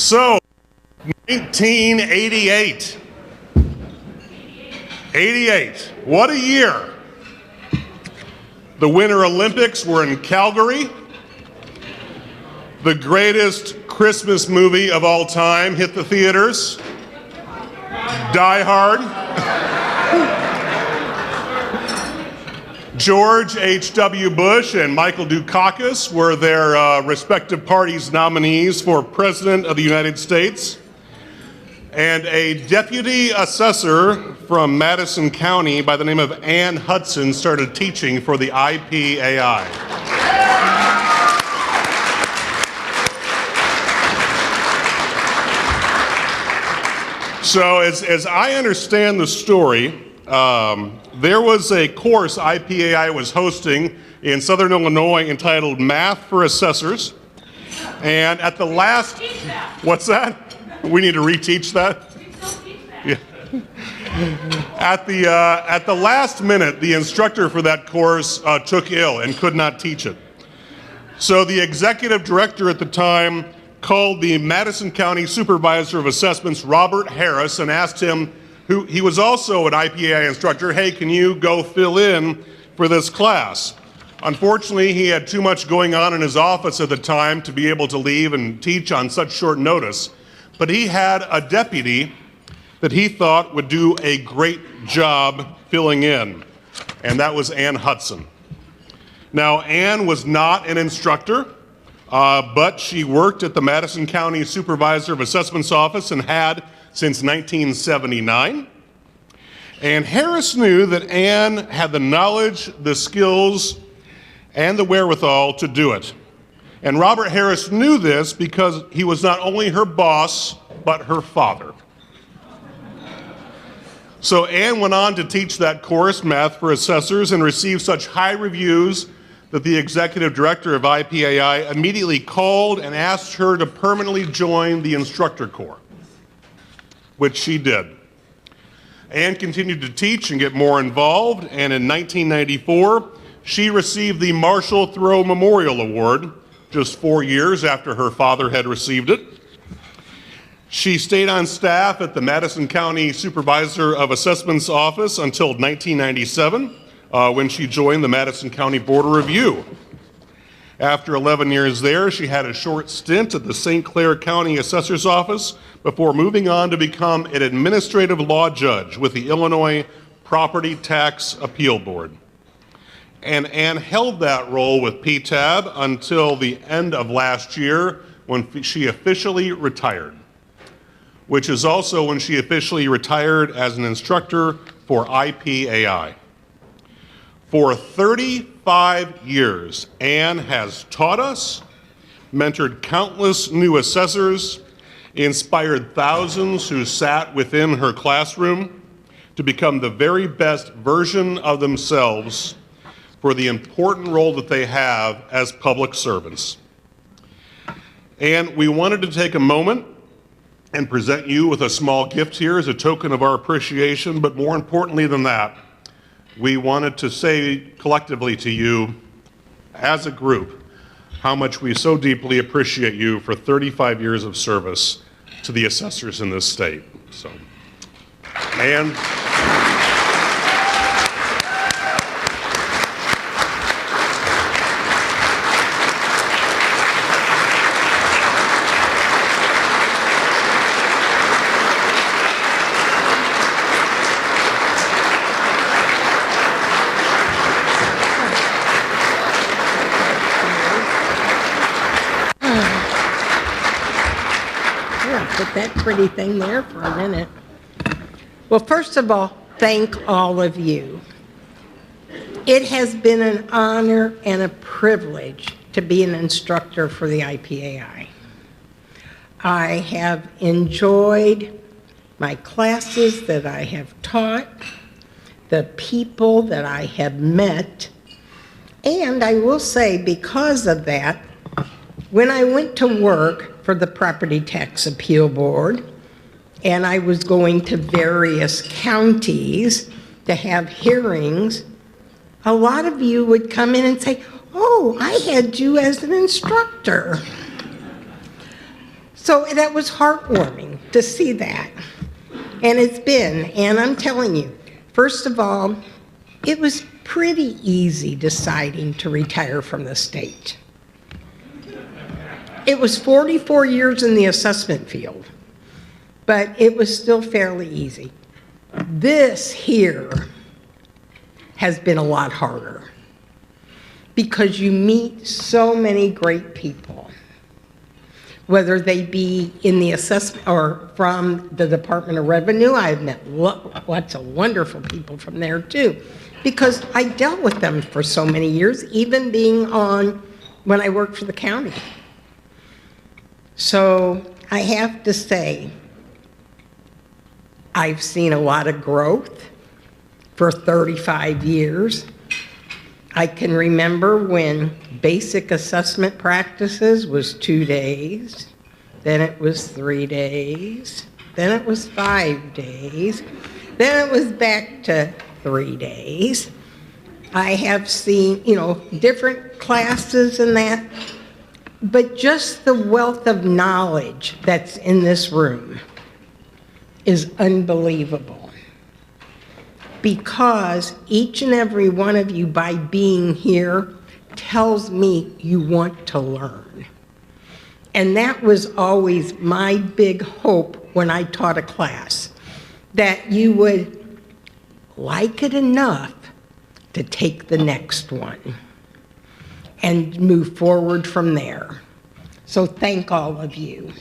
So, 1988. 88. What a year. The Winter Olympics were in Calgary. The greatest Christmas movie of all time hit the theaters. Die Hard. George H.W. Bush and Michael Dukakis were their respective parties' nominees for President of the United States. And a deputy assessor from Madison County by the name of Ann Hutson started teaching for the IPAI. So as I understand the story, there was a course IPAI was hosting in Southern Illinois entitled Math for Assessors. And at the last, what's that? We need to reteach that? Yeah. At the last minute, the instructor for that course took ill and could not teach it. So the executive director at the time called the Madison County Supervisor of Assessments, Robert Harris, and asked him, he was also an IPAI instructor, hey, can you go fill in for this class? Unfortunately, he had too much going on in his office at the time to be able to leave and teach on such short notice. But he had a deputy that he thought would do a great job filling in, and that was Ann Hutson. Now, Ann was not an instructor, but she worked at the Madison County Supervisor of Assessments office and had since 1979. And Harris knew that Ann had the knowledge, the skills, and the wherewithal to do it. And Robert Harris knew this because he was not only her boss, but her father. So Ann went on to teach that course, Math for Assessors, and received such high reviews that the executive director of IPAI immediately called and asked her to permanently join the instructor corps, which she did. Ann continued to teach and get more involved, and in 1994, she received the Marshall Thoreau Memorial Award just 4 years after her father had received it. She stayed on staff at the Madison County Supervisor of Assessments office until 1997, when she joined the Madison County Board of Review. After 11 years there, she had a short stint at the St. Clair County Assessor's Office before moving on to become an administrative law judge with the Illinois Property Tax Appeal Board. And Ann held that role with PTAB until the end of last year when she officially retired, which is also when she officially retired as an instructor for IPAI. For 35 years, Ann has taught us, mentored countless new assessors, inspired thousands who sat within her classroom to become the very best version of themselves for the important role that they have as public servants. And we wanted to take a moment and present you with a small gift here as a token of our appreciation, but more importantly than that, we wanted to say collectively to you as a group how much we so deeply appreciate you for 35 years of service to the assessors in this state. So, and put that pretty thing there for a minute. Well, first of all, thank all of you. It has been an honor and a privilege to be an instructor for the IPAI. I have enjoyed my classes that I have taught, the people that I have met, and I will say because of that, when I went to work for the Property Tax Appeal Board, and I was going to various counties to have hearings, a lot of you would come in and say, oh, I had you as an instructor. So that was heartwarming to see that. And it's been, and I'm telling you, first of all, it was pretty easy deciding to retire from the state. It was 44 years in the assessment field, but it was still fairly easy. This here has been a lot harder because you meet so many great people, whether they be in the assessment or from the Department of Revenue. I've met lots of wonderful people from there too, because I dealt with them for so many years, even being on when I worked for the county. So I have to say, I've seen a lot of growth for 35 years. I can remember when basic assessment practices was 2 days, then it was 3 days, then it was 5 days, then it was back to 3 days. I have seen, different classes and that, but just the wealth of knowledge that's in this room is unbelievable. Because each and every one of you, by being here, tells me you want to learn. And that was always my big hope when I taught a class, that you would like it enough to take the next one and move forward from there. So thank all of you.